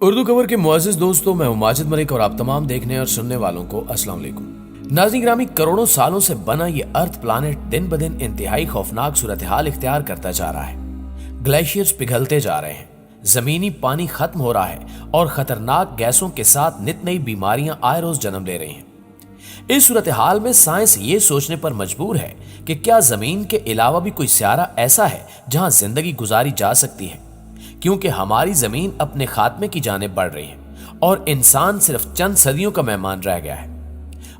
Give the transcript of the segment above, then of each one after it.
اردو خبر کے معزز دوستوں، میں ہوں ماجد ملک اور آپ تمام دیکھنے اور سننے والوں کو السلام علیکم۔ ناظرین گرامی، کروڑوں سالوں سے بنا یہ ارتھ پلانٹ دن بدن انتہائی خوفناک صورتحال اختیار کرتا جا رہا ہے۔ گلیشیئرز پگھلتے جا رہے ہیں، زمینی پانی ختم ہو رہا ہے اور خطرناک گیسوں کے ساتھ نت نئی بیماریاں آئے روز جنم لے رہی ہیں۔ اس صورتحال میں سائنس یہ سوچنے پر مجبور ہے کہ کیا زمین کے علاوہ بھی کوئی سیارہ ایسا ہے جہاں زندگی گزاری جا سکتی ہے، کیونکہ ہماری زمین اپنے خاتمے کی جانب بڑھ رہی ہے اور انسان صرف چند صدیوں کا مہمان رہ گیا ہے۔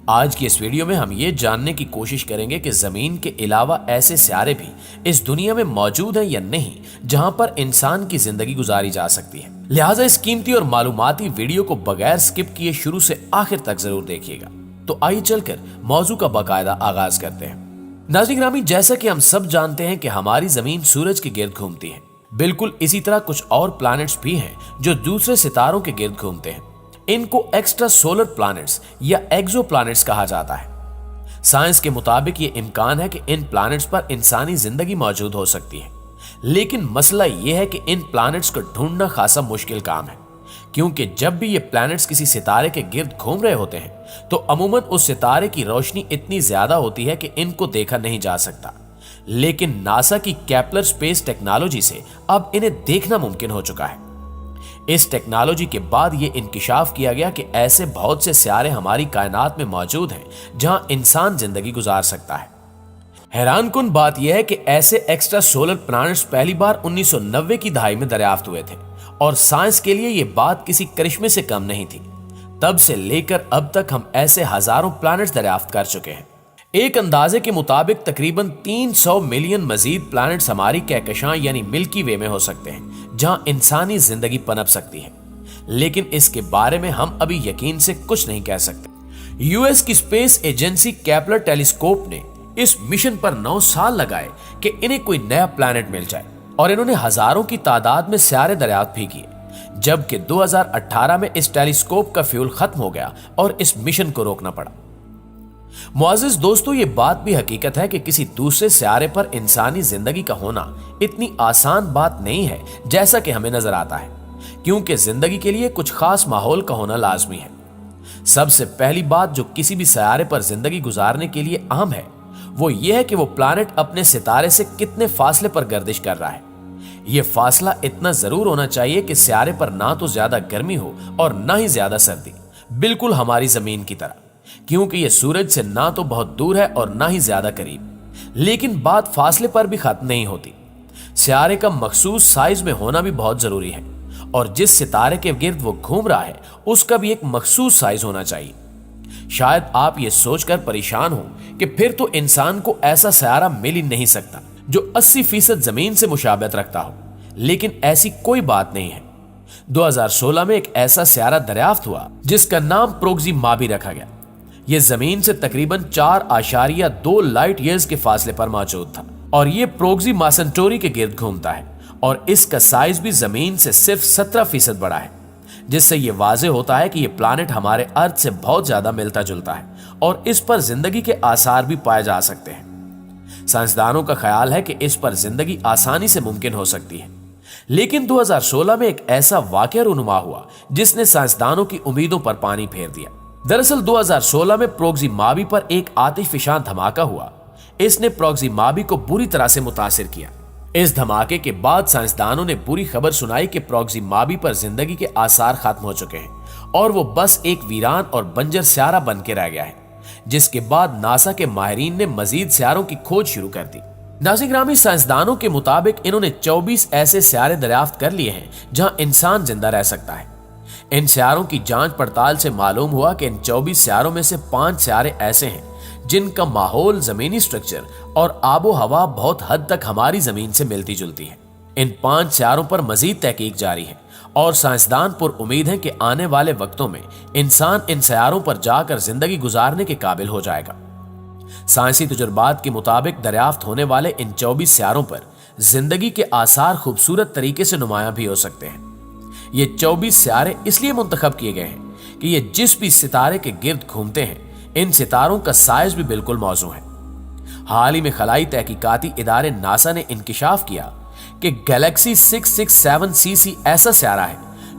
آج کی اس ویڈیو میں ہم یہ جاننے کی کوشش کریں گے کہ زمین کے علاوہ ایسے سیارے بھی اس دنیا میں موجود ہیں یا نہیں جہاں پر انسان کی زندگی گزاری جا سکتی ہے۔ لہٰذا اس قیمتی اور معلوماتی ویڈیو کو بغیر سکپ کیے شروع سے آخر تک ضرور دیکھیے گا۔ تو آئیے چل کر موضوع کا باقاعدہ آغاز کرتے ہیں۔ ناظرین گرامی، جیسا کہ ہم سب جانتے ہیں کہ ہماری زمین سورج کے گرد گھومتی ہے، بالکل اسی طرح کچھ اور پلانٹس بھی ہیں جو دوسرے ستاروں کے گرد گھومتے ہیں۔ ان کو ایکسٹرا سولر پلانٹس یا ایکزو پلانٹس کہا جاتا ہے۔ سائنس کے مطابق یہ امکان ہے کہ ان پلانٹس پر انسانی زندگی موجود ہو سکتی ہے، لیکن مسئلہ یہ ہے کہ ان پلانٹس کو ڈھونڈنا خاصا مشکل کام ہے، کیونکہ جب بھی یہ پلانٹس کسی ستارے کے گرد گھوم رہے ہوتے ہیں تو عموماً اس ستارے کی روشنی اتنی زیادہ ہوتی ہے کہ ان کو دیکھا نہیں جا سکتا، لیکن ناسا کی کیپلر اسپیس ٹیکنالوجی سے اب انہیں دیکھنا ممکن ہو چکا ہے۔ اس ٹیکنالوجی کے بعد یہ انکشاف کیا گیا کہ ایسے بہت سے سیارے ہماری کائنات میں موجود ہیں جہاں انسان زندگی گزار سکتا ہے۔ حیران کن بات یہ ہے کہ ایسے ایکسٹرا سولر پلانٹس پہلی بار 1990 کی دہائی میں دریافت ہوئے تھے اور سائنس کے لیے یہ بات کسی کرشمے سے کم نہیں تھی۔ تب سے لے کر اب تک ہم ایسے ہزاروں پلانٹس دریافت کر چکے ہیں۔ ایک اندازے کے مطابق تقریباً 300 ملین مزید پلانٹس ہماری کہکشاں یعنی ملکی وے میں ہو سکتے ہیں جہاں انسانی زندگی پنپ سکتی ہے، لیکن اس کے بارے میں ہم ابھی یقین سے کچھ نہیں کہہ سکتے۔ یو ایس کی اسپیس ایجنسی کیپلر ٹیلیسکوپ نے اس مشن پر 9 سال لگائے کہ انہیں کوئی نیا پلانٹ مل جائے، اور انہوں نے ہزاروں کی تعداد میں سیارے دریافت بھی کیے، جبکہ 2018 میں اس ٹیلیسکوپ کا فیول ختم ہو گیا اور اس مشن کو روکنا پڑا۔ معزز دوستو، یہ بات بھی حقیقت ہے کہ کسی دوسرے سیارے پر انسانی زندگی کا ہونا اتنی آسان بات نہیں ہے جیسا کہ ہمیں نظر آتا ہے، کیونکہ زندگی کے لیے کچھ خاص ماحول کا ہونا لازمی ہے۔ سب سے پہلی بات جو کسی بھی سیارے پر زندگی گزارنے کے لیے اہم ہے وہ یہ ہے کہ وہ پلانٹ اپنے ستارے سے کتنے فاصلے پر گردش کر رہا ہے۔ یہ فاصلہ اتنا ضرور ہونا چاہیے کہ سیارے پر نہ تو زیادہ گرمی ہو اور نہ ہی زیادہ سردی، بالکل ہماری زمین کی طرح، کیونکہ یہ سورج سے نہ تو بہت دور ہے اور نہ ہی زیادہ قریب۔ لیکن بات فاصلے پر بھی ختم نہیں ہوتی، سیارے کا مخصوص سائز میں ہونا بھی بہت ضروری ہے، اور جس ستارے کے گرد وہ گھوم رہا ہے اس کا بھی ایک مخصوص سائز ہونا چاہیے۔ شاید آپ یہ سوچ کر پریشان ہوں کہ پھر تو انسان کو ایسا سیارہ مل ہی نہیں سکتا جو 80% زمین سے مشابہت رکھتا ہو، لیکن ایسی کوئی بات نہیں ہے۔ 2016 میں ایک ایسا سیارہ دریافت ہوا جس کا نام پروگزیما بھی رکھا گیا۔ یہ زمین سے تقریباً 4.2 لائٹ ایئرز کے فاصلے پر موجود تھا، اور یہ پروگزیما سنٹوری کے گرد گھومتا ہے، اور اس کا سائز بھی زمین سے صرف 17% بڑا ہے، جس سے یہ واضح ہوتا ہے کہ یہ پلانٹ ہمارے ارتھ سے بہت زیادہ ملتا جلتا ہے اور اس پر زندگی کے آثار بھی پائے جا سکتے ہیں۔ سائنسدانوں کا خیال ہے کہ اس پر زندگی آسانی سے ممکن ہو سکتی ہے، لیکن 2016 میں ایک ایسا واقعہ رونما ہوا جس نے سائنسدانوں کی امیدوں پر پانی پھیر دیا۔ دراصل 2016 میں پروگزیما پر ایک آتش فشاں دھماکہ ہوا۔ اس نے پروگزیما کو بری طرح سے متاثر کیا۔ اس دھماکے کے بعد سائنسدانوں نے بری خبر سنائی کہ پروگزیما پر زندگی کے آثار ختم ہو چکے ہیں اور وہ بس ایک ویران اور بنجر سیارہ بن کے رہ گیا ہے، جس کے بعد ناسا کے ماہرین نے مزید سیاروں کی کھوج شروع کر دی۔ ناظرین گرامی، سائنسدانوں کے مطابق انہوں نے 24 ایسے سیارے دریافت کر لیے ہیں جہاں انسان زندہ رہ سکتا ہے۔ ان سیاروں کی جانچ پڑتال سے معلوم ہوا کہ ان 24 سیاروں میں سے 5 سیارے ایسے ہیں جن کا ماحول، زمینی سٹرکچر اور آب و ہوا بہت حد تک ہماری زمین سے ملتی جلتی ہے۔ ان 5 سیاروں پر مزید تحقیق جاری ہے اور سائنسدان پر امید ہیں کہ آنے والے وقتوں میں انسان ان سیاروں پر جا کر زندگی گزارنے کے قابل ہو جائے گا۔ سائنسی تجربات کے مطابق دریافت ہونے والے ان 24 سیاروں پر زندگی کے آثار خوبصورت طریقے سے نمایاں بھی ہو سکتے ہیں۔ یہ 24 سیارے اس لیے منتخب کیے گئے ہیں کہ یہ جس بھی ستارے کے گرد گھومتے ہیں ان ستاروں کا سائز بھی بالکل موزوں ہے۔ حال ہی میں خلائی تحقیقاتی ادارے ناسا نے انکشاف کیا کہ گلیکسی 667 CC ایسا سیارہ ہے